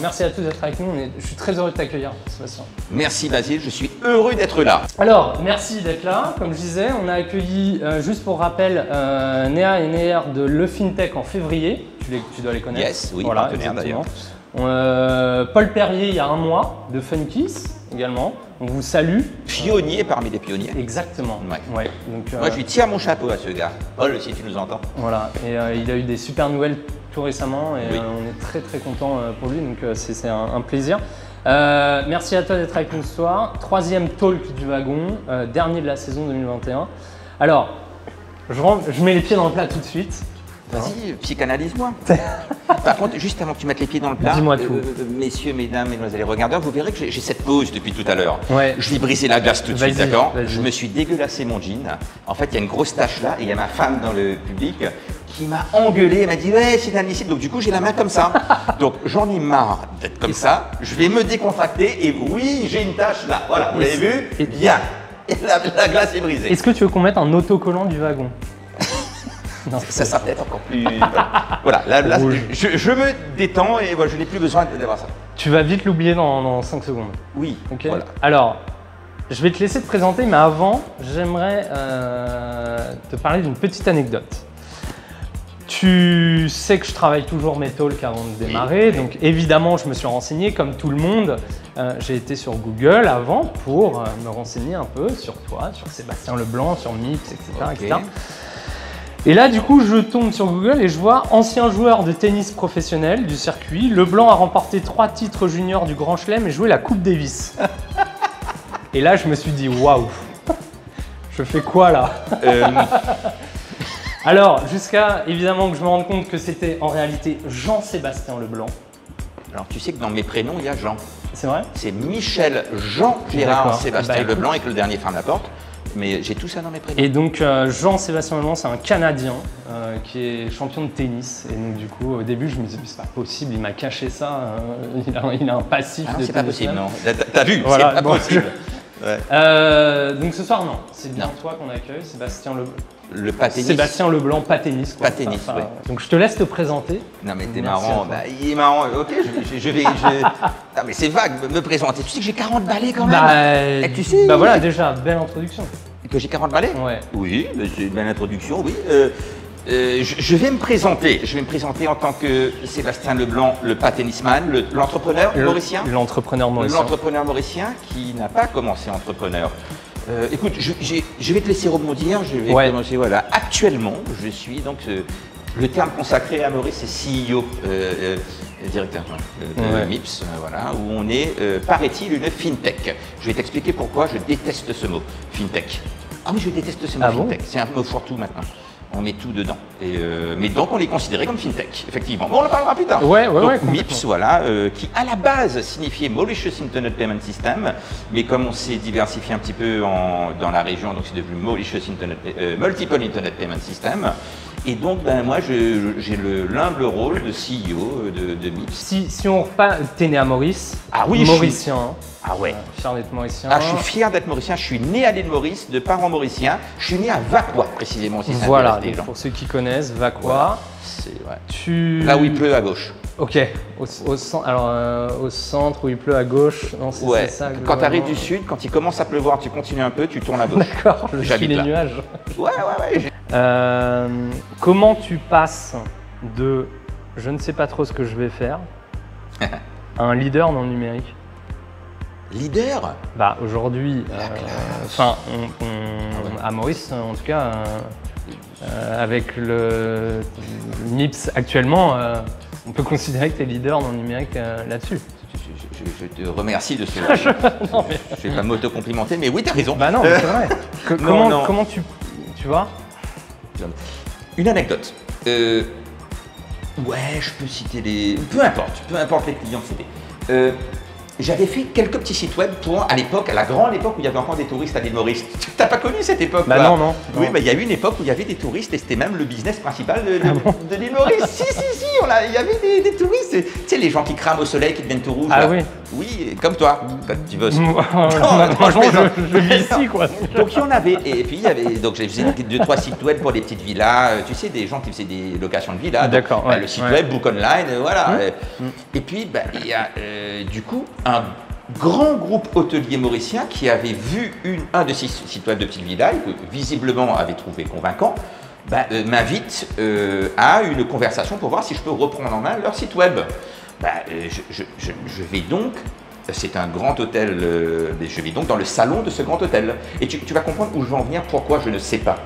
Merci à tous d'être avec nous. Je suis très heureux de t'accueillir, Sébastien. Merci Basile, je suis heureux d'être là. Alors, merci d'être là. Comme je disais, on a accueilli, juste pour rappel, Néa et Néer de Le FinTech en février. Tu dois les connaître. Yes, oui, voilà, partenaire d'ailleurs. Paul Perrier il y a un mois, de Funkies également. On vous salue. Pionnier parmi les pionniers. Exactement. Ouais. Donc, moi, je lui tire mon chapeau à ce gars. Paul, si tu nous entends. Voilà, et il a eu des super nouvelles tout récemment et Oui. on est très très content pour lui, donc c'est un plaisir. Merci à toi d'être avec nous ce soir. Troisième talk du wagon, dernier de la saison 2021. Alors, je mets les pieds dans le plat tout de suite. Vas-y, psychanalyse-moi. Par contre, juste avant que tu mettes les pieds dans le plat, dis-moi tout. Messieurs, mesdames, mesdemoiselles et regardeurs, vous verrez que j'ai cette pause depuis tout à l'heure. Ouais. Je vais briser la glace tout de suite, Vas-y, d'accord? vas-y. Je me suis dégueulassé mon jean. En fait, il y a une grosse tache là et il y a ma femme dans le public qui m'a engueulé. Elle m'a dit ouais, c'est inadmissible. Donc du coup, j'ai la main comme ça. Donc j'en ai marre d'être comme ça. Je vais me décontracter et oui, j'ai une tache là. Voilà, vous l'avez vu? Bien. Et la glace est brisée. Est-ce que tu veux qu'on mette un autocollant du wagon? Non, Ça sera peut-être encore plus. Voilà, là, je me détends et voilà, je n'ai plus besoin d'avoir ça. Tu vas vite l'oublier dans 5 secondes. Oui. Ok. Voilà. Alors, je vais te laisser te présenter, mais avant, j'aimerais te parler d'une petite anecdote. Tu sais que je travaille toujours mes talks avant de démarrer, Oui. donc évidemment, je me suis renseigné comme tout le monde. J'ai été sur Google avant pour me renseigner un peu sur toi, sur Sébastien Leblanc, sur Mips, etc. Ok. etc. Et là, du coup, je tombe sur Google et je vois ancien joueur de tennis professionnel du circuit. Leblanc a remporté 3 titres juniors du Grand Chelem et joué la Coupe Davis. Et là, je me suis dit, waouh, je fais quoi là? Alors, jusqu'à évidemment que je me rende compte que c'était en réalité Jean-Sébastien Leblanc. Alors tu sais que dans mes prénoms, il y a Jean. C'est vrai? C'est Michel Jean Gérard D'accord. Sébastien Bah, écoute. Leblanc et que le dernier ferme la porte. Mais j'ai tout ça dans mes prénoms. Et donc, Jean-Sébastien Leblanc, c'est un Canadien qui est champion de tennis. Et donc, du coup, au début, je me disais, c'est pas possible, il m'a caché ça. Il a un passif Ah non, de c'est pas tennisman. possible, non. T'as vu, Voilà, c'est pas bon, possible. Ouais. Donc ce soir, non. C'est bien Non. toi qu'on accueille, Sébastien Leblanc. Le pas tennis. Sébastien Leblanc, pas tennis. Quoi. Pas tennis, oui. Donc je te laisse te présenter. Non mais t'es Merci à marrant, toi. bah, il est marrant, ok, je vais... Non mais c'est vague, me présenter. Tu sais que j'ai 40 balais quand même. Et tu sais voilà, déjà, belle introduction. que j'ai 40 balais? Ouais. Oui, c'est une belle introduction, oui. Je vais me présenter. Je vais me présenter en tant que Sébastien Leblanc, le pas tennisman, l'entrepreneur mauricien. L'entrepreneur mauricien. L'entrepreneur mauricien qui n'a pas commencé entrepreneur. Écoute, je vais te laisser rebondir. Je vais commencer. Voilà. Actuellement, je suis donc le terme consacré à Maurice, c'est CEO, directeur de Mips, voilà, où on est, paraît-il, une fintech. Je vais t'expliquer pourquoi je déteste ce mot, fintech. Ah oui, je déteste ce mot fintech. C'est un mot fourre-tout maintenant. On met tout dedans. Mais donc on est considéré comme fintech, effectivement. Bon, on en parlera plus tard. Donc, MIPS, voilà, qui à la base signifiait Mauritius Internet Payment System, mais comme on s'est diversifié un petit peu dans la région, donc c'est devenu Mauritius Multiple Internet Payment System. Et donc, ben, moi, j'ai l'humble rôle de CEO de MIPS. Si on repart, t'es né à Maurice. Ah oui, Mauricien. Ah ouais. Fier d'être mauricien. Ah, je suis fier d'être mauricien, je suis né à l'île Maurice, de parents mauriciens. Je suis né à Vaqua, précisément, si ça voilà, intéresse les gens. pour ceux qui connaissent, Vaqua. Voilà. Tu... Là où il pleut à gauche. Ok, au centre où il pleut à gauche, non, c'est ça. Quand tu arrives du sud, quand il commence à pleuvoir, tu continues un peu, tu tournes à gauche. D'accord, je suis les nuages. Ouais. Comment tu passes de je ne sais pas trop ce que je vais faire à un leader dans le numérique? Leader? Bah aujourd'hui, à Maurice en tout cas, avec le MIPS actuellement, on peut considérer que tu es leader dans le numérique là-dessus. Je te remercie de ce. Je vais pas m'auto-complimenter, mais oui, tu as raison. Bah non, mais c'est vrai. Comment tu vois? Une anecdote. Ouais, je peux citer les. Peu importe les clients cités. j'avais fait quelques petits sites web pour, à l'époque, à la grande époque où il y avait encore des touristes à l'île Maurice. Tu n'as pas connu cette époque? Bah non. Oui, il y a eu une époque où il y avait des touristes et c'était même le business principal de l'île Maurice. Si, il y avait des touristes. Tu sais, les gens qui crament au soleil, qui deviennent tout rouges. Ah là. oui. Oui, comme toi. Tu veux. Je vis ici, quoi. Donc il y en avait. Et puis, il y avait, donc j'ai fait 2-3 sites web pour des petites villas. Tu sais, des gens qui faisaient des locations de villas. D'accord. Donc, le site web, Book Online, voilà. Et puis, il y a du coup un grand groupe hôtelier mauricien qui avait vu un de ces sites web de petites villas et que visiblement avait trouvé convaincant, m'invite à une conversation pour voir si je peux reprendre en main leur site web. Je vais donc, c'est un grand hôtel, je vais donc dans le salon de ce grand hôtel. Et tu vas comprendre où je veux en venir, pourquoi je ne sais pas.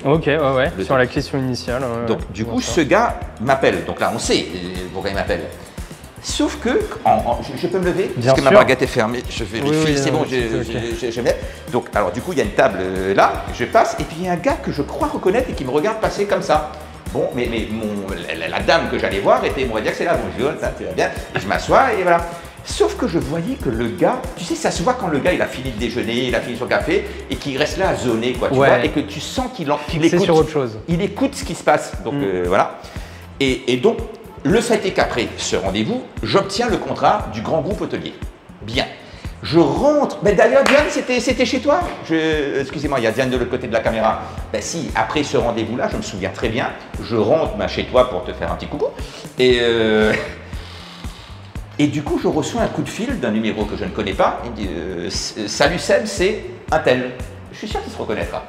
Ok, sur la question initiale. Donc du coup, ce gars m'appelle. Donc là, on sait pourquoi il m'appelle. Sauf que, je peux me lever, Bien parce que sûr. ma baguette est fermée, je vais c'est bon, okay. je mets. Donc, alors du coup, il y a une table là, je passe, et puis il y a un gars que je crois reconnaître et qui me regarde passer comme ça. Bon, mais la dame que j'allais voir était, on va dire que c'est là, bonjour, ça va bien, et je m'assois, et voilà. Sauf que je voyais que le gars, tu sais, ça se voit quand le gars il a fini le déjeuner, il a fini son café, et qu'il reste là à zoner, quoi, tu vois, et que tu sens qu'il écoute, sur autre chose. Il écoute ce qui se passe, donc voilà. Et donc, le fait est qu'après ce rendez-vous, j'obtiens le contrat du grand groupe hôtelier. Bien. Je rentre. Mais d'ailleurs, Diane, c'était chez toi? Excusez-moi, il y a Diane de l'autre côté de la caméra. Ben si, après ce rendez-vous-là, je me souviens très bien, je rentre chez toi pour te faire un petit coucou. Et du coup, je reçois un coup de fil d'un numéro que je ne connais pas. Il dit salut Seb, c'est un tel. Je suis sûr qu'il se reconnaîtra.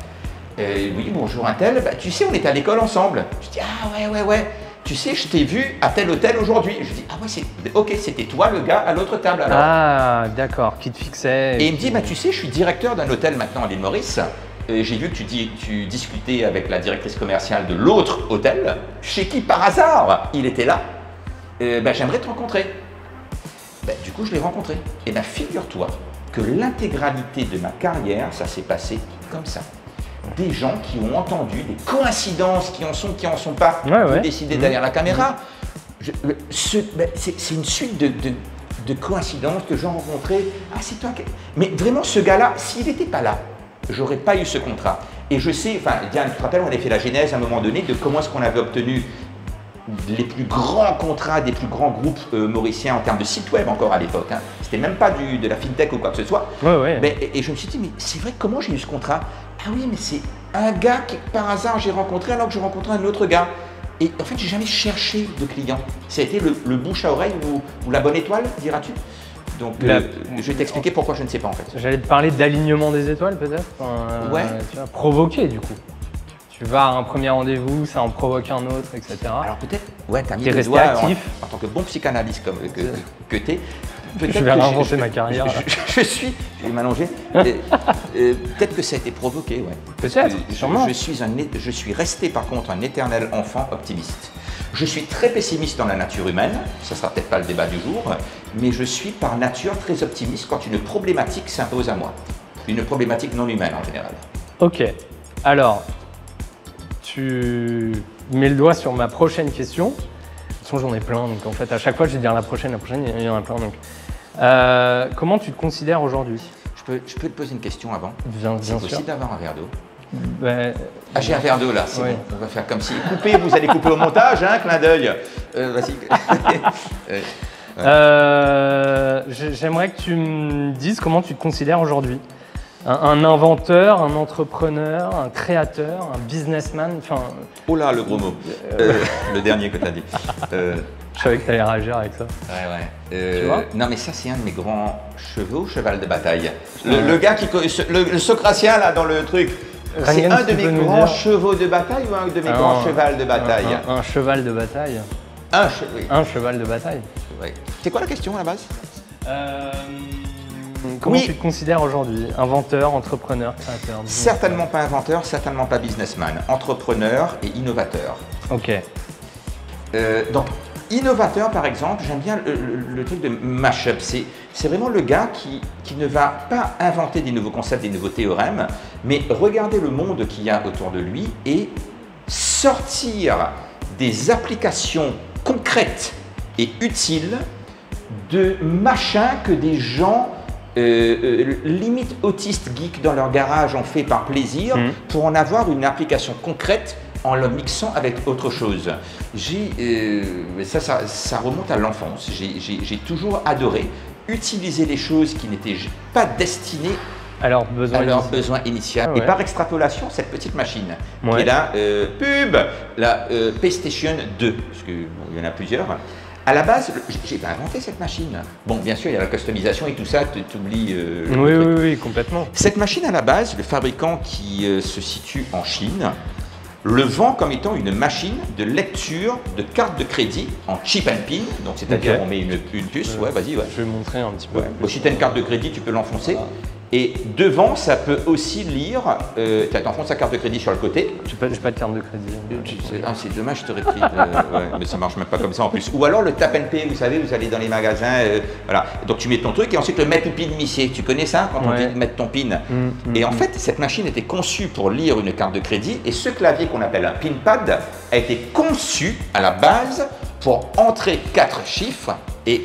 Oui, bonjour un tel. Ben, tu sais, on était à l'école ensemble. Je dis ah ouais. Tu sais, je t'ai vu à tel hôtel aujourd'hui. Je dis, ah ouais, ok, c'était toi le gars à l'autre table alors. Ah, d'accord, qui te fixait. Et il me dit, tu sais, je suis directeur d'un hôtel maintenant à l'île Maurice. J'ai vu que tu discutais avec la directrice commerciale de l'autre hôtel, chez qui par hasard il était là. J'aimerais te rencontrer. Du coup, je l'ai rencontré. Et figure-toi que l'intégralité de ma carrière, ça s'est passé comme ça. Des gens qui ont entendu, des coïncidences qui en sont pas, décidées derrière la caméra. C'est une suite de coïncidences, de gens rencontrés. Ah, c'est toi. Mais vraiment, ce gars-là, s'il n'était pas là, j'aurais pas eu ce contrat. Et je sais, Diane, tu te rappelles, on avait fait la genèse à un moment donné de comment est-ce qu'on avait obtenu les plus grands contrats des plus grands groupes mauriciens en termes de site web encore à l'époque. Hein. C'était même pas de la fintech ou quoi que ce soit. Et je me suis dit, mais c'est vrai, comment j'ai eu ce contrat? Ah oui, mais c'est un gars que par hasard j'ai rencontré alors que je rencontrais un autre gars. Et en fait, j'ai jamais cherché de client. Ça a été le bouche à oreille ou la bonne étoile, diras-tu? Donc, je vais t'expliquer pourquoi je ne sais pas en fait. J'allais te parler d'alignement des étoiles peut-être. Tu vas provoquer du coup. Tu vas à un premier rendez-vous, ça en provoque un autre, etc. Alors peut-être, tu as mis le doigt en tant que bon psychanalyste que tu es. Je vais réinventer ma carrière. Je vais m'allonger. Peut-être que ça a été provoqué, Peut-être, sûrement. Je suis resté par contre un éternel enfant optimiste. Je suis très pessimiste dans la nature humaine, ça ne sera peut-être pas le débat du jour, mais je suis par nature très optimiste quand une problématique s'impose à moi. Une problématique non humaine en général. Ok, alors, tu mets le doigt sur ma prochaine question. De toute façon, j'en ai plein, donc en fait, à chaque fois, je vais dire la prochaine, il y en a plein. Donc. Comment tu te considères aujourd'hui? Je peux te poser une question avant? Bien sûr. C'est possible d'avoir un verre d'eau? J'ai un verre d'eau là, c'est bon. On va faire comme si. Vous allez couper au montage, hein, clin d'œil. Vas-y. J'aimerais que tu me dises comment tu te considères aujourd'hui. Un inventeur, un entrepreneur, un créateur, un businessman, Oh là, le gros mot. Le dernier que tu as dit. Je savais que tu allais réagir avec ça. Tu vois? Non, mais ça, c'est un de mes grands chevaux, cheval de bataille. Le gars le socratien, là, dans le truc. C'est un de mes grands chevaux de bataille ou un de mes grands chevals de bataille? Un cheval de bataille. Un cheval de bataille. C'est quoi la question à la base? Comment tu te considères aujourd'hui? Inventeur, entrepreneur, créateur? Certainement pas inventeur, certainement pas businessman. Entrepreneur et innovateur. Ok. Donc, innovateur, par exemple, j'aime bien le truc de mashup. C'est vraiment le gars qui ne va pas inventer des nouveaux concepts, des nouveaux théorèmes, mais regarder le monde qu'il y a autour de lui et sortir des applications concrètes et utiles de machins que des gens limite autistes geeks dans leur garage ont fait par plaisir pour en avoir une application concrète en le mixant avec autre chose. Ça remonte à l'enfance. J'ai toujours adoré utiliser les choses qui n'étaient pas destinées à leurs besoins initiaux. Et par extrapolation, cette petite machine qui est là, la PlayStation 2, parce qu'il y en a plusieurs. À la base, j'ai pas inventé cette machine. Bon, bien sûr, il y a la customisation et tout ça, tu oublies oui, complètement. Cette machine, à la base, le fabricant qui se situe en Chine, le vend comme étant une machine de lecture de carte de crédit en chip and pin, donc c'est-à-dire on met une puce, vas-y. Je vais montrer un petit peu. Si tu as une carte de crédit, tu peux l'enfoncer. Et devant, ça peut aussi lire, tu enfonces ta carte de crédit sur le côté. J'ai pas de carte de crédit. C'est dommage, je t'aurais pris, mais ça marche même pas comme ça en plus. Ou alors le tap and pay, vous savez, vous allez dans les magasins, voilà. Donc tu mets ton truc et ensuite le met to pin missier. Tu connais ça, quand on dit mettre ton pin. Et en fait, cette machine était conçue pour lire une carte de crédit et ce clavier qu'on appelle un pin pad a été conçu à la base pour entrer 4 chiffres et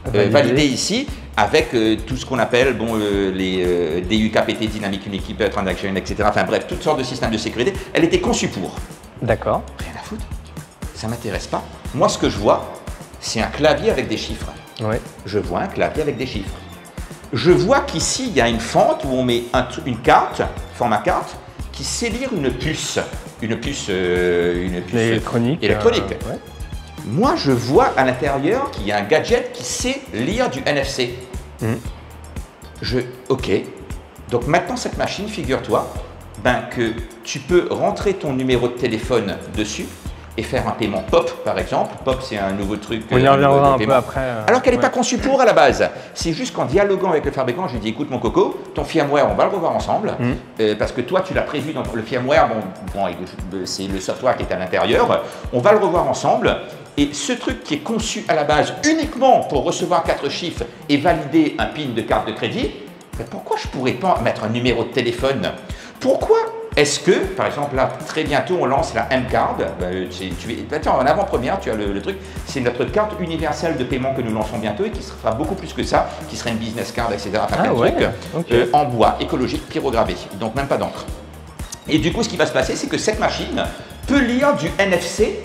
valider ici avec tout ce qu'on appelle les DUKPT, Dynamic Unique Transaction, etc. Enfin bref, toutes sortes de systèmes de sécurité. Elle était conçue pour. D'accord. Rien à foutre. Ça ne m'intéresse pas. Moi, ce que je vois, c'est un clavier avec des chiffres. Je vois un clavier avec des chiffres. Je vois qu'ici, il y a une fente où on met une carte, format carte, qui sait lire une puce. Une puce électronique. Moi, je vois à l'intérieur qu'il y a un gadget qui sait lire du NFC. Ok. Donc maintenant, cette machine, figure-toi que tu peux rentrer ton numéro de téléphone dessus et faire un paiement POP, par exemple. POP, c'est un nouveau truc. On y reviendra un peu après. Alors qu'elle n'est pas conçue pour à la base. C'est juste qu'en dialoguant avec le fabricant, je lui dis, écoute mon coco, ton firmware, on va le revoir ensemble. Parce que toi, tu l'as prévu dans le firmware, c'est le software qui est à l'intérieur. On va le revoir ensemble. Et ce truc qui est conçu à la base uniquement pour recevoir 4 chiffres et valider un PIN de carte de crédit, pourquoi je ne pourrais pas mettre un numéro de téléphone? Pourquoi est-ce que, par exemple, là, très bientôt, on lance la M-Card. En avant-première, tu as le truc. C'est notre carte universelle de paiement que nous lançons bientôt et qui sera beaucoup plus que ça, qui sera une business card, etc. Enfin, en bois, écologique, pyrogravé. Donc, même pas d'encre. Et du coup, ce qui va se passer, c'est que cette machine peut lire du NFC,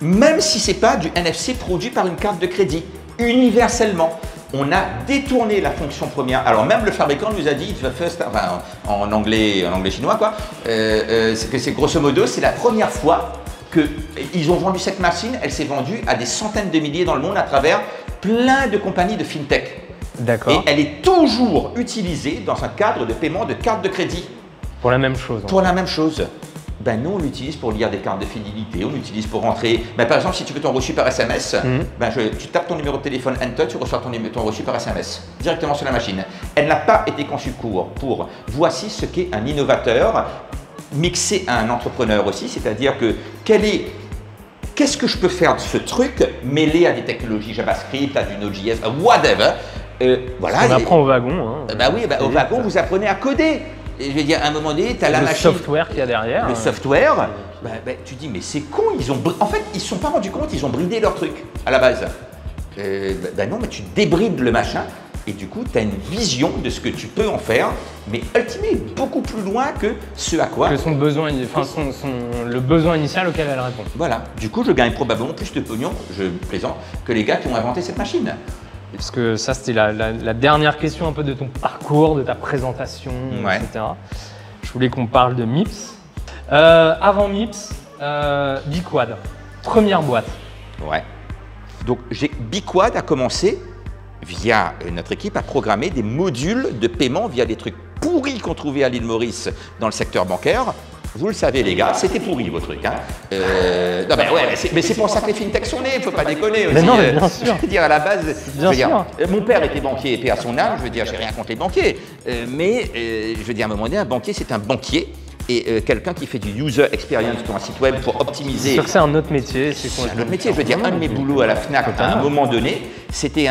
même si ce n'est pas du NFC produit par une carte de crédit, universellement. On a détourné la fonction première. Alors même le fabricant nous a dit, en anglais chinois, c'est grosso modo, c'est la première fois qu'ils ont vendu cette machine. Elle s'est vendue à des centaines de milliers dans le monde à travers plein de compagnies de fintech. D'accord. Et elle est toujours utilisée dans un cadre de paiement de carte de crédit. Pour la même chose. Pour la même chose. Nous, on l'utilise pour lire des cartes de fidélité, on l'utilise pour rentrer. Par exemple, si tu veux ton reçu par SMS, tu tapes ton numéro de téléphone Enter, tu reçois ton reçu par SMS directement sur la machine. Elle n'a pas été conçue pour voici ce qu'est un innovateur mixé à un entrepreneur aussi, c'est-à-dire que qu'est-ce que je peux faire de ce truc mêlé à des technologies JavaScript, à du Node.js, whatever. Voilà. On apprend au wagon. Au wagon, vous apprenez à coder. Et je vais dire, à un moment donné, tu as la machine. Le software qu'il y a derrière. Le software, tu dis, mais c'est con, en fait, ils ne se sont pas rendus compte, ils ont bridé leur truc à la base. Non, mais tu débrides le machin et du coup, tu as une vision de ce que tu peux en faire, mais ultimé beaucoup plus loin que ce à quoi. Que son besoin, le besoin initial auquel elle répond. Voilà, du coup, je gagne probablement plus de pognon, je plaisante, que les gars qui ont inventé cette machine. Parce que ça, c'était la dernière question un peu de ton parcours, de ta présentation, etc. Je voulais qu'on parle de MIPS. Avant MIPS, Biquad, première boîte. Ouais. Donc, Biquad a commencé via notre équipe à programmer des modules de paiement via des trucs pourris qu'on trouvait à l'île Maurice dans le secteur bancaire. Vous le savez les gars, c'était pourri vos trucs. Mais c'est pour ça que les fintechs sont nés, il ne faut pas déconner aussi. Mais non, mais bien sûr. Je veux dire, à la base, mon père était banquier, paix à son âme, je veux dire, j'ai rien contre les banquiers. Je veux dire, à un moment donné, un banquier, c'est un banquier. Et quelqu'un qui fait du user experience sur un site web pour optimiser. C'est sûr que c'est un autre métier. C'est un autre métier. Je veux dire, un de mes boulots à la FNAC, à un moment donné, c'était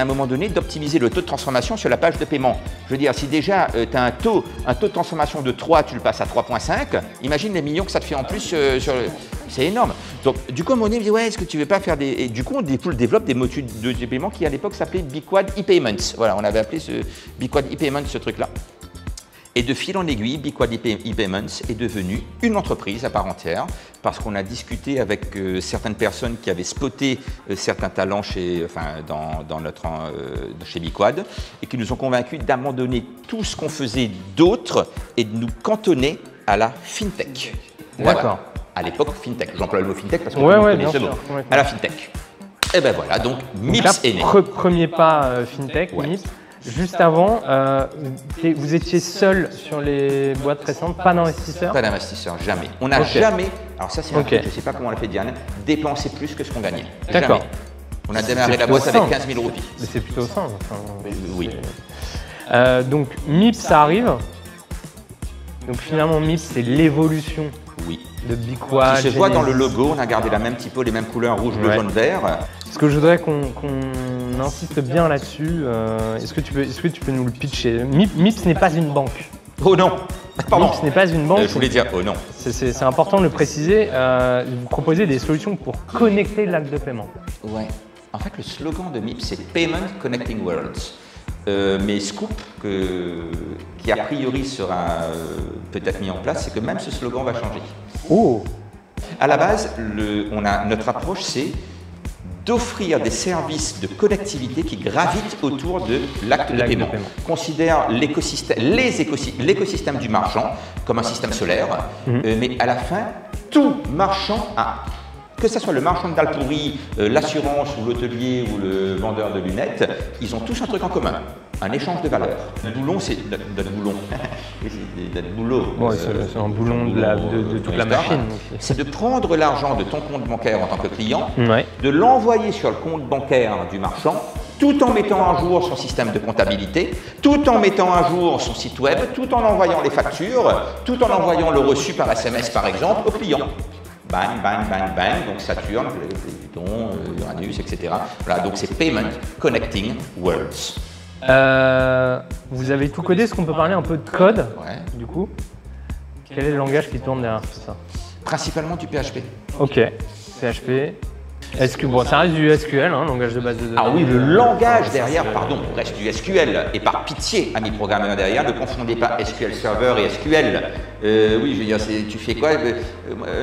d'optimiser le taux de transformation sur la page de paiement. Je veux dire, si déjà tu as un taux de transformation de 3, tu le passes à 3,5, imagine les millions que ça te fait en plus. C'est énorme. Donc, du coup, à un moment donné, il me dit, ouais, est-ce que tu veux pas faire des... Et du coup, on développe des modules de paiement qui, à l'époque, s'appelaient Biquad ePayments. Voilà, on avait appelé ce Biquad ePayments, ce truc-là. Et de fil en aiguille, Biquad ePayments est devenu une entreprise à part entière parce qu'on a discuté avec certaines personnes qui avaient spoté certains talents chez Biquad et qui nous ont convaincus d'abandonner tout ce qu'on faisait d'autre et de nous cantonner à la FinTech. D'accord. Voilà. À l'époque, FinTech. J'emploie le mot FinTech parce que ouais, tout le ouais, monde connaît ce mot. À la FinTech. Et ben voilà, donc MIPS est né. Premier pas FinTech, Ouais. MIPS. Juste avant, vous étiez seul sur les boîtes précédentes, pas d'investisseurs? Pas d'investisseurs, jamais. On n'a jamais, alors ça c'est un truc, je ne sais pas comment on l'a fait Diane, dépensé plus que ce qu'on gagnait. D'accord. Jamais. On a démarré la boîte avec 15 000 roupies. Mais c'est plutôt ça. Enfin, Oui. Donc MIPS, ça arrive. Donc finalement, MIPS, c'est l'évolution Oui. de Biquad. Qui se voit dans le logo, on a gardé la même typo, les mêmes couleurs, rouge, bleu, jaune, vert. Parce que je voudrais qu'on insiste bien là-dessus. Est-ce que tu peux nous le pitcher? MIPS n'est pas une banque. Oh non. Pardon. MIPS n'est pas une banque. Je voulais dire oh non. C'est important de le préciser. Vous proposez des solutions pour connecter l'acte de paiement. Ouais. En fait, le slogan de MIPS, c'est Payment Connecting Worlds. Mais Scoop, qui a priori sera peut-être mis en place, c'est que même ce slogan va changer. Oh. À la base, notre approche, c'est d'offrir des services de connectivité qui gravitent autour de l'acte de paiement. Considère l'écosystème du marchand comme un système solaire, mais à la fin, tout marchand a, que ce soit le marchand de dalle pourrie, l'assurance ou l'hôtelier ou le vendeur de lunettes, ils ont tous un truc en commun, un échange de valeurs. Notre boulot, c'est notre boulot. Ouais, c'est un boulon de toute la machine. C'est de prendre l'argent de ton compte bancaire en tant que client, Ouais. de l'envoyer sur le compte bancaire du marchand, tout en mettant à jour son système de comptabilité, tout en mettant à jour son site web, tout en envoyant les factures, tout en envoyant le reçu par SMS par exemple au client. Bang, bang, bang, bang, donc Saturne, Pluton, Uranus, etc. Voilà, donc c'est Payment Connecting Worlds. Vous avez tout codé, est-ce qu'on peut parler un peu de code, Ouais. du coup? Quel est le langage qui tourne derrière tout ça? Principalement du PHP. Ok, PHP. Bon, ça reste du SQL, hein, langage de base de données. Ah oui, le langage derrière, pardon, reste du SQL. Et par pitié, amis programmeurs derrière, ne confondez pas SQL Server et SQL. Oui, je veux dire, tu fais quoi?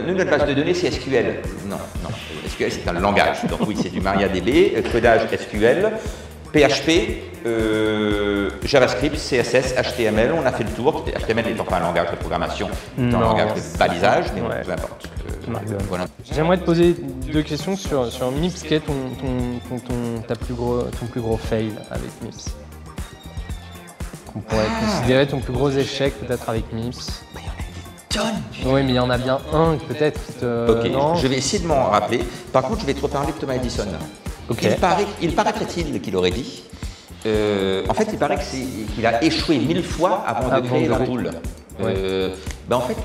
Nous, notre base de données, c'est SQL. Non, non. SQL, c'est un langage. Donc oui, c'est du MariaDB, codage SQL, PHP, JavaScript, CSS, HTML. On a fait le tour. HTML n'étant pas un langage de programmation, c'est un langage de balisage, mais ouais. peu importe. Voilà. J'aimerais te poser deux questions sur MIPS. Quel est ton plus gros fail avec MIPS? Qu'on pourrait considérer ton plus gros échec peut-être avec MIPS? Oui, mais il y en a bien un peut-être. Ok, non, je vais essayer de m'en rappeler. Par contre, je vais te reparler de Thomas Edison. Okay. Il paraîtrait-il qu'il aurait dit. En fait, il paraît qu'il a échoué 1000 fois avant de créer l'ampoule. Ouais. En fait,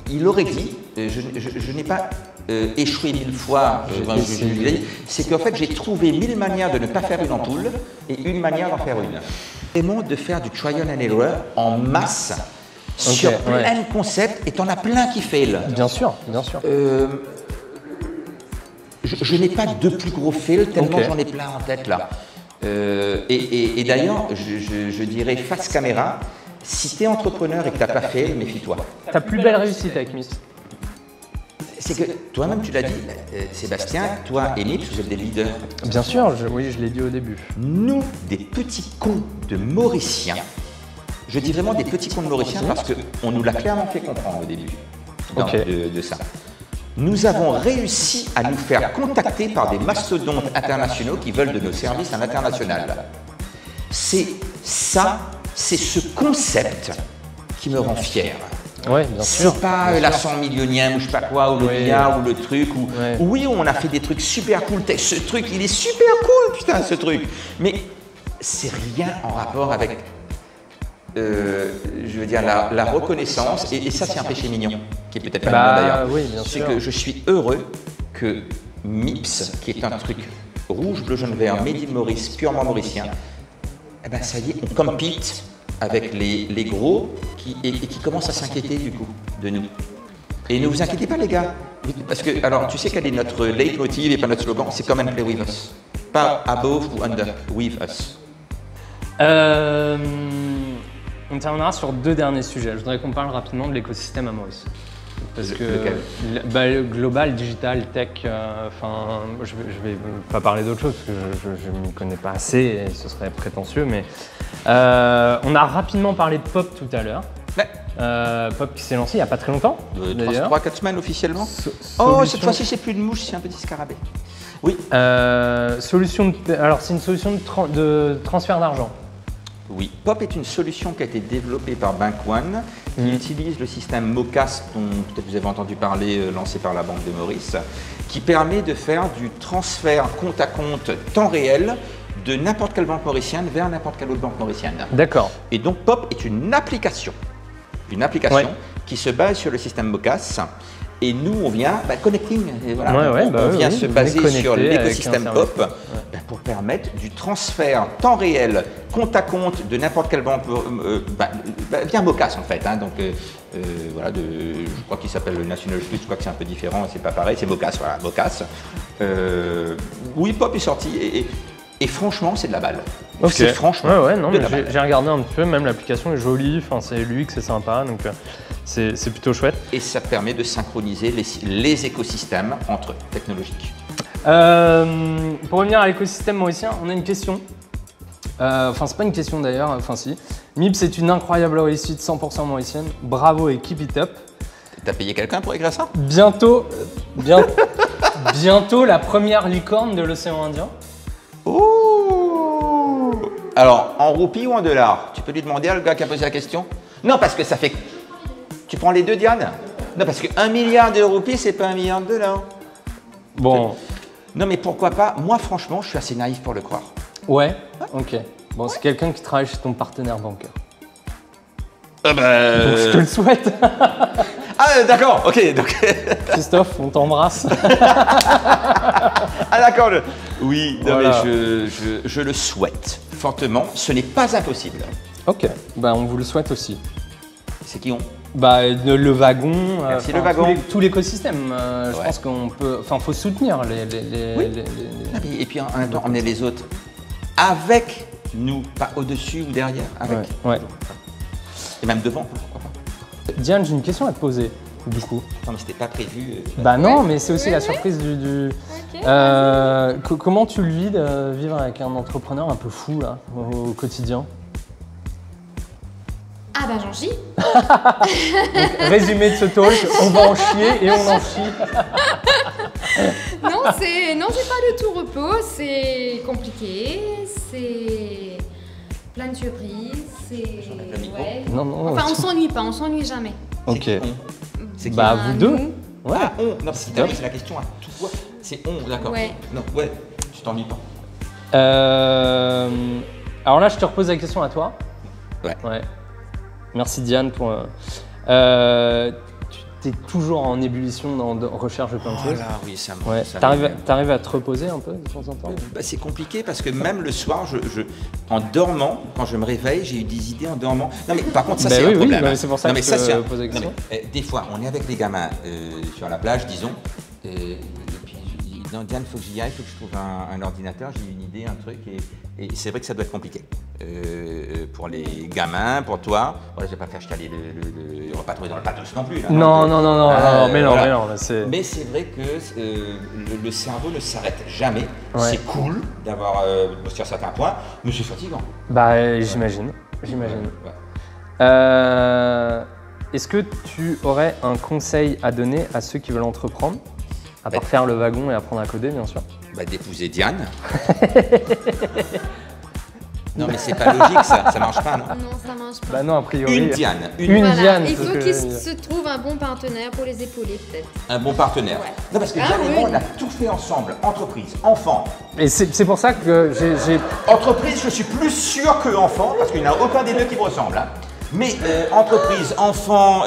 il aurait dit, je n'ai pas échoué 1000 fois, c'est qu'en fait, j'ai trouvé 1000 manières de ne pas faire une ampoule et une manière d'en faire une. Vraiment de faire du trial and error en masse sur plein de concepts et t'en as plein qui fail. Bien sûr, bien sûr. Je n'ai pas de plus gros fail tellement j'en ai plein en tête là. Et d'ailleurs, je dirais face caméra, si tu es entrepreneur et que tu n'as pas fail, méfie-toi. Ta plus belle réussite avec MIPS? C'est que toi-même, tu l'as dit, Sébastien, toi et MIPS, vous êtes des leaders. Bien sûr, oui, je l'ai dit au début. Nous, des petits cons de Mauriciens, je dis vraiment des petits cons de Mauriciens parce qu'on nous l'a clairement fait comprendre au début de ça. Nous avons réussi à nous faire contacter par des mastodontes internationaux qui veulent de nos services à l'international. C'est ce concept qui me rend fier. Ouais, bien sûr. C'est pas la 100 millionième ou je sais pas quoi, ou le milliard, ou le truc, ou oui, on a fait des trucs super cool. Ce truc, il est super cool, putain, ce truc. Mais c'est rien en rapport avec, je veux dire, la reconnaissance. Et ça, c'est un péché mignon, qui est peut-être pas mignon d'ailleurs. Oui, bien sûr. C'est que je suis heureux que MIPS, qui est un truc rouge, bleu, jaune, vert, made in Maurice, purement mauricien, eh ben ça y est, on compete avec les gros qui commencent à s'inquiéter du coup de nous. Et ne vous inquiétez pas les gars, Oui, parce que, alors, tu sais quel est notre leitmotiv et pas notre slogan? C'est Come and Play with us. Pas above ou under, with us. On terminera sur 2 derniers sujets. Je voudrais qu'on parle rapidement de l'écosystème à Maurice. Parce que global, digital, tech, je vais pas parler d'autre chose parce que je ne m'y connais pas assez et ce serait prétentieux, mais on a rapidement parlé de Pop tout à l'heure. Ouais. Pop qui s'est lancé il n'y a pas très longtemps. 3-4 semaines officiellement. Cette fois-ci c'est plus une mouche, c'est un petit scarabée. Oui. Alors c'est une solution de transfert d'argent. Oui, Pop est une solution qui a été développée par Bank One, qui utilise le système MoCas, dont peut-être vous avez entendu parler, lancé par la Banque de Maurice, qui permet de faire du transfert compte à compte temps réel de n'importe quelle banque mauricienne vers n'importe quelle autre banque mauricienne. D'accord. Et donc Pop est une application qui se base sur le système MoCas. Et nous, on vient connecting, et voilà, on vient se baser sur l'écosystème Pop pour permettre du transfert temps réel, compte à compte de n'importe quelle banque, via MoCas en fait. Hein, donc voilà, je crois qu'il s'appelle le National Street, je crois que c'est un peu différent, c'est pas pareil, c'est MoCas, voilà, MoCas. Oui, Pop est sorti et franchement, c'est de la balle. Okay. C'est franchement j'ai regardé un petit peu, même l'application est jolie, c'est l'UX, c'est sympa, donc c'est plutôt chouette. Et ça permet de synchroniser les écosystèmes entre technologiques. Pour revenir à l'écosystème mauricien, on a une question. C'est pas une question d'ailleurs, si. MIP, c'est une incroyable réussite 100% mauricienne. Bravo et keep it up. T'as payé quelqu'un pour écrire ça? Bientôt la première licorne de l'océan Indien. Ouh! Alors, en roupies ou en dollars? Tu peux lui demander à le gars qui a posé la question? Non, parce que ça fait... Tu prends les deux, Diane? Non, parce que 1 milliard de roupies, c'est pas 1 milliard de dollars. Bon. Non, mais pourquoi pas? Moi, franchement, je suis assez naïf pour le croire. Ouais, ok. Bon, c'est quelqu'un qui travaille chez ton partenaire bancaire. Donc, je te le souhaite. Ah, d'accord, ok. Donc... Christophe, on t'embrasse. Ah, d'accord. Oui, non, voilà. Mais je le souhaite fortement. Ce n'est pas impossible. Ok, on vous le souhaite aussi. C'est qui on? Le wagon, merci, le wagon. Tout l'écosystème. Je pense qu'on peut, faut soutenir les... Et puis en même temps, emmener les autres avec nous, pas au-dessus ou derrière, avec. Ouais. Et même devant, pourquoi pas. Diane, j'ai une question à te poser, du coup. Non, mais c'était pas prévu. Non, mais c'est aussi la surprise du... Comment tu le vis de vivre avec un entrepreneur un peu fou, là, au quotidien? Ah j'en chie. Donc, résumé de ce talk, on va en chier et on en chie. Non, c'est pas de tout repos, c'est compliqué, c'est plein de surprises, c'est... Non. Enfin, on s'ennuie pas, on s'ennuie jamais. Ok. C'est qui? Vous deux. Ouais. Ah, on. Non, c'est la question à toi. C'est on, d'accord. Ouais. Non, ouais, tu t'ennuies pas. Alors là, je te repose la question à toi. Ouais. Merci Diane pour... tu es toujours en ébullition dans recherche de plein de choses. Là, oui, ça me... Ouais. T'arrives à te reposer un peu de temps en temps? C'est compliqué parce que même le soir, en dormant, quand je me réveille, j'ai eu des idées en dormant. Non mais par contre, ça c'est un problème. Oui, c'est pour ça que je te pose la question. Des fois, on est avec les gamins sur la plage, disons, et puis je dis, non Diane, il faut que j'y aille, il faut que je trouve un ordinateur, j'ai une idée, un truc, et c'est vrai que ça doit être compliqué. Pour les gamins, pour toi, voilà, je vais pas faire chialer on va pas trouver dans le pathos non plus. Là, non, mais Mais c'est vrai que le cerveau ne s'arrête jamais. Ouais. C'est cool d'avoir sur certains points, mais c'est fatigant. J'imagine. Est-ce que tu aurais un conseil à donner à ceux qui veulent entreprendre, à part faire le wagon et apprendre à coder, bien sûr? D'épouser Diane. Non mais c'est pas logique ça marche pas, non? Non, ça marche pas. Non, a priori. Une Diane. Diane. Il faut qu'il se trouve un bon partenaire pour les épauler peut-être. Un bon partenaire. Ouais. Non parce que Diane et moi on a tout fait ensemble, entreprise, enfant. Et c'est pour ça que j'ai... Entreprise, je suis plus sûr que enfant, parce qu'il n'y en a aucun des deux qui me ressemble. Hein. Mais entreprise, enfant,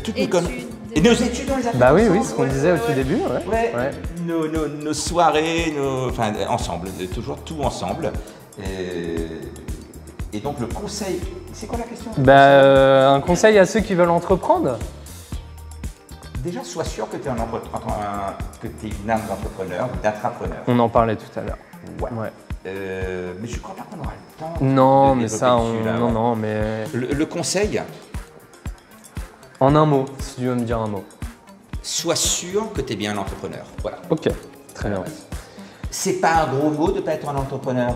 toutes nos conneries. Et nos études, on les a fait oui, ce qu'on disait au tout début. Ouais. Nos soirées, ensemble, toujours tout ensemble. Et donc le conseil, c'est quoi la question? Un conseil à ceux qui veulent entreprendre? Déjà, sois sûr que tu es une âme d'entrepreneur, d'intrapreneur. On en parlait tout à l'heure. Ouais. Mais je crois pas qu'on aura le temps. Non, de mais ça, dessus, là, non, ouais. non, mais Le conseil, en un mot, si tu veux me dire un mot. sois sûr que tu es bien un entrepreneur. Voilà. Ok, très bien. C'est pas un gros mot de ne pas être un entrepreneur.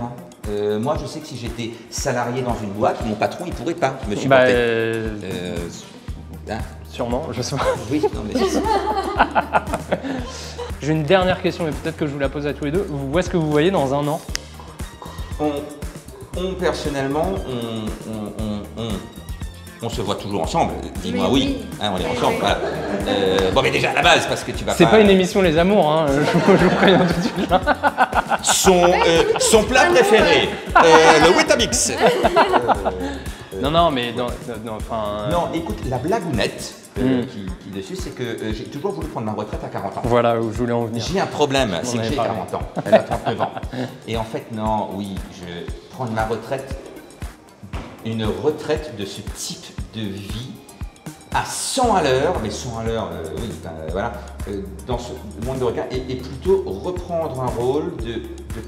Moi, je sais que si j'étais salarié dans une boîte, mon patron, il pourrait pas me supporter. Hein. Sûrement, je sais pas. Oui, non, mais c'est ça. J'ai une dernière question, mais peut-être que je vous la pose à tous les deux. Où est-ce que vous voyez dans un an? Personnellement, on se voit toujours ensemble. Dis-moi Mais oui. oui. Hein, on est Oui, ensemble. oui. Voilà. Bon, mais déjà à la base, parce que tu vas C'est pas une émission Les Amours, hein. Je vous préviens tout de suite. Son plat préféré, le Weetabix. Non, mais enfin. Non, écoute, la blagounette qui dessus, c'est que j'ai toujours voulu prendre ma retraite à 40 ans. Voilà où je voulais en venir. J'ai un problème, On c'est que avait j'ai parlé. 40 ans. Elle a 39 ans. Et en fait, non, oui, je prends ma retraite, une retraite de ce type de vie à 100 à l'heure, mais 100 à l'heure, oui, voilà, dans ce monde de regard, et plutôt reprendre un rôle de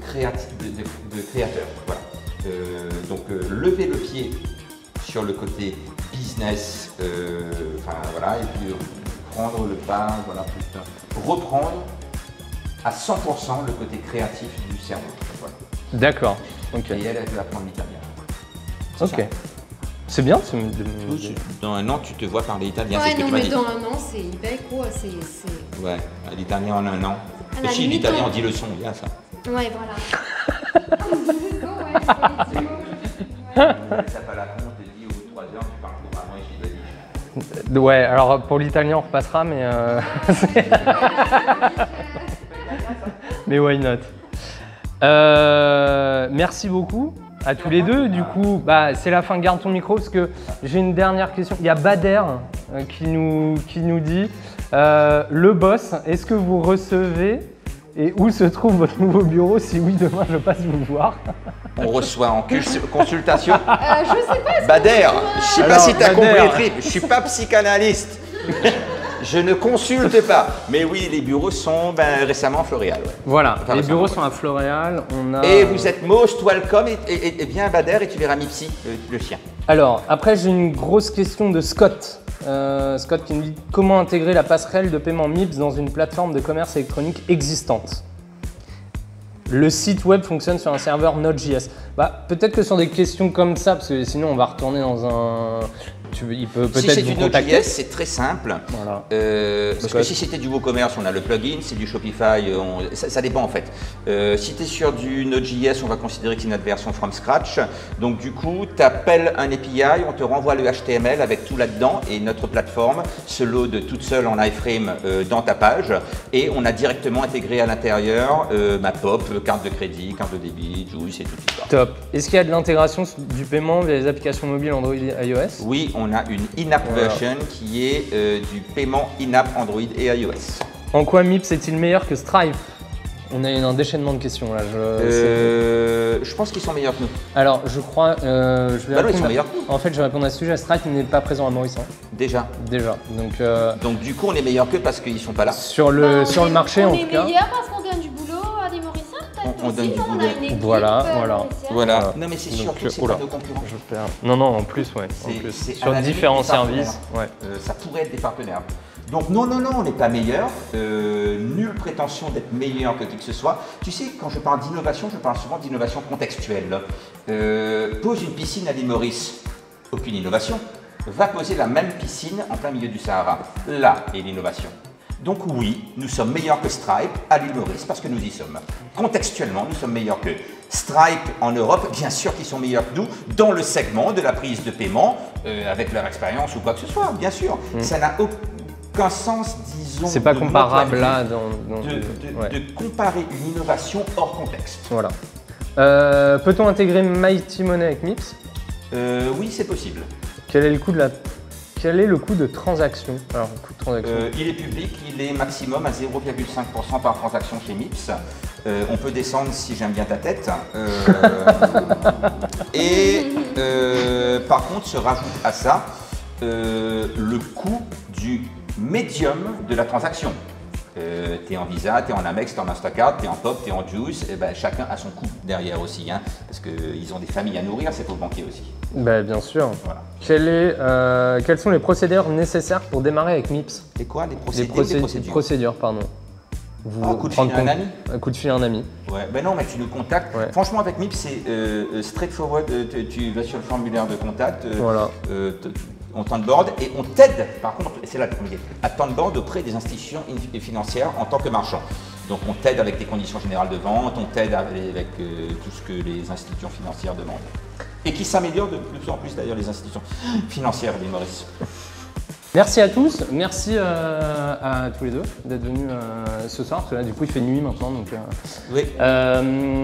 créateur. Voilà. Donc, lever le pied sur le côté business, enfin voilà, et puis prendre le pas, voilà, reprendre à 100% le côté créatif du cerveau. Voilà. D'accord. Ok. Et elle va apprendre l'italien. Ok. C'est bien. Dans un an, tu te vois parler italien, c'est Ouais, ce que non, tu m'as mais dit. dans un an, c'est hyper gros. C'est... Ouais, l'italien en un an. À la Aussi, limite, l'italien on- en 10 leçons, bien ça. Ouais, voilà. Ça pas la con, on te dit au bout de 3 heures, tu parles couramment et je dis Ouais, alors pour l'italien on repassera, mais mais why not. Merci beaucoup à tous les deux. Du coup, c'est la fin. Garde ton micro parce que j'ai une dernière question. Il y a Bader qui nous dit le boss, est-ce que vous recevez et où se trouve votre nouveau bureau? Si oui, demain je passe vous voir. On reçoit en consultation. Je sais pas. Bader, je sais pas Alors, si tu as Bader. compris le trip, je suis pas psychanalyste. Je ne consulte pas. Mais oui, les bureaux sont récemment Floréal. Ouais. Voilà, Enfin, les récemment, bureaux ouais. sont à Floréal. On a... Et vous êtes most welcome et viens à Bader et tu verras Mipsy, le chien. Alors, après, j'ai une grosse question de Scott. Scott qui nous dit comment intégrer la passerelle de paiement MIPS dans une plateforme de commerce électronique existante. Le site web fonctionne sur un serveur Node.js. Peut-être que sur des questions comme ça, parce que sinon on va retourner dans un... Il peut Si peut-être c'est vous du contacter. Node.js, c'est très simple. Voilà. Parce que si c'était du WooCommerce, on a le plugin, c'est du Shopify, ça dépend en fait. Si tu es sur du Node.js, on va considérer que c'est notre version from scratch. Donc du coup, tu appelles un API, on te renvoie le HTML avec tout là-dedans et notre plateforme se load toute seule en iframe dans ta page et on a directement intégré à l'intérieur ma POP, carte de crédit, carte de débit, Juice et tout ça. Top. Est-ce qu'il y a de l'intégration du paiement via les applications mobiles Android et iOS? Oui, on a une in-app version qui est du paiement in-app Android et iOS. En quoi MIPS est-il meilleur que Stripe? On a un déchaînement de questions là. Je pense qu'ils sont meilleurs que nous. Alors, je crois. Je vais Bah non, ils répondre sont à- meilleurs. En fait, je vais répondre à ce sujet. Stripe n'est pas présent à Maurice. Hein. Déjà. Déjà. Donc, Donc du coup, on est meilleurs qu'eux parce qu'ils sont pas là. sur le marché, en tout cas. On est meilleur parce qu'on donne du boulot à des Mauriciens, peut-être On aussi, donne du non, boulot. On a une équipe Voilà. mauricienne. Voilà. Voilà. Non mais c'est sûr Donc, que c'est oula. pas nos concurrents. Je perds. Non, en plus, ouais. En C'est- plus. c'est à Sur la limite différents des partenaires. services. Ouais. Ça pourrait être des partenaires. Donc non, on n'est pas meilleur. Nulle prétention d'être meilleur que qui que ce soit. Tu sais, quand je parle d'innovation, je parle souvent d'innovation contextuelle. Pose une piscine à l'île Maurice, aucune innovation. Va poser la même piscine en plein milieu du Sahara. Là est l'innovation. Donc oui, nous sommes meilleurs que Stripe à l'île Maurice parce que nous y sommes. Contextuellement, nous sommes meilleurs que Stripe en Europe, bien sûr qu'ils sont meilleurs que nous dans le segment de la prise de paiement, avec leur expérience ou quoi que ce soit, bien sûr. Ça n'a aucun sens, disons. C'est pas de mon comparable point de vue, là dans ouais. de comparer une innovation hors contexte. Voilà. Peut-on intégrer Mighty Money avec MIPS? Oui, c'est possible. Quel est le coût de transaction? Alors, le coût de transaction. Il est public, il est maximum à 0,5% par transaction chez MIPS. On peut descendre si j'aime bien ta tête. Par contre, se rajoute à ça le coût du médium de la transaction. Tu es en Visa, tu es en Amex, tu es en Mastercard, tu es en Pop, tu es en Juice, et ben, chacun a son coût derrière aussi, hein, parce qu'ils ont des familles à nourrir, c'est pour le banquier aussi. Ben, bien sûr. Voilà. Quelles sont les procédures nécessaires pour démarrer avec MIPS? Et quoi, les procédures? Procédures, pardon. Coup de fil à un ami? Coup de fil à un ami. Ouais, ben non, mais tu nous contactes. Ouais. Franchement, avec MIPS, c'est straightforward. Tu vas sur le formulaire de contact, voilà. On t'onboard et on t'aide, par contre, c'est là le premier, à t'onboard auprès des institutions financières en tant que marchand. Donc on t'aide avec les conditions générales de vente, on t'aide avec tout ce que les institutions financières demandent. Et qui s'améliore de plus en plus d'ailleurs, les institutions financières, les Maurice. Merci à tous, merci à tous les deux d'être venus ce soir, parce que là du coup il fait nuit maintenant. Donc, oui.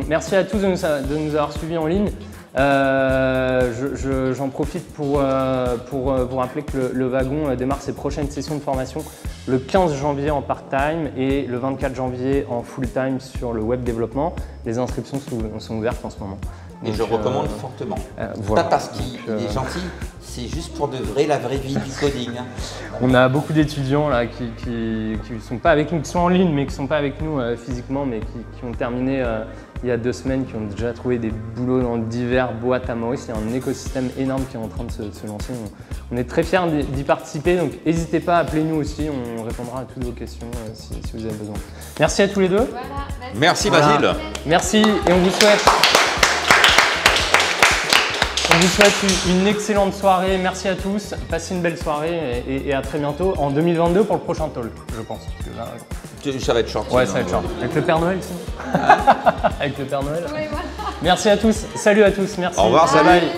Merci à tous de nous avoir suivis en ligne. J'en profite pour vous rappeler que le wagon démarre ses prochaines sessions de formation le 15 janvier en part-time et le 24 janvier en full-time sur le web développement. Les inscriptions sont ouvertes en ce moment. Et je recommande fortement. Voilà. Pas parce qu'il est gentil, c'est juste pour de vrai, la vraie vie du coding. On a beaucoup d'étudiants là qui sont pas avec nous, qui sont en ligne mais qui sont pas avec nous physiquement, mais qui ont terminé il y a 2 semaines, qui ont déjà trouvé des boulots dans divers boîtes à Maurice. Il y a un écosystème énorme qui est en train de se lancer. On est très fiers d'y participer, donc n'hésitez pas, appelez-nous aussi, on répondra à toutes vos questions si vous avez besoin. Merci à tous les deux. Voilà, merci Basile. Voilà. Merci et on vous souhaite une excellente soirée. Merci à tous, passez une belle soirée et à très bientôt en 2022 pour le prochain talk, je pense. Parce que là, ça va être short. Ouais, ça va être short. Avec le Père Noël, sinon. Avec le Père Noël. Ouais, voilà. Merci à tous. Salut à tous. Merci. Au revoir, salut. Allez,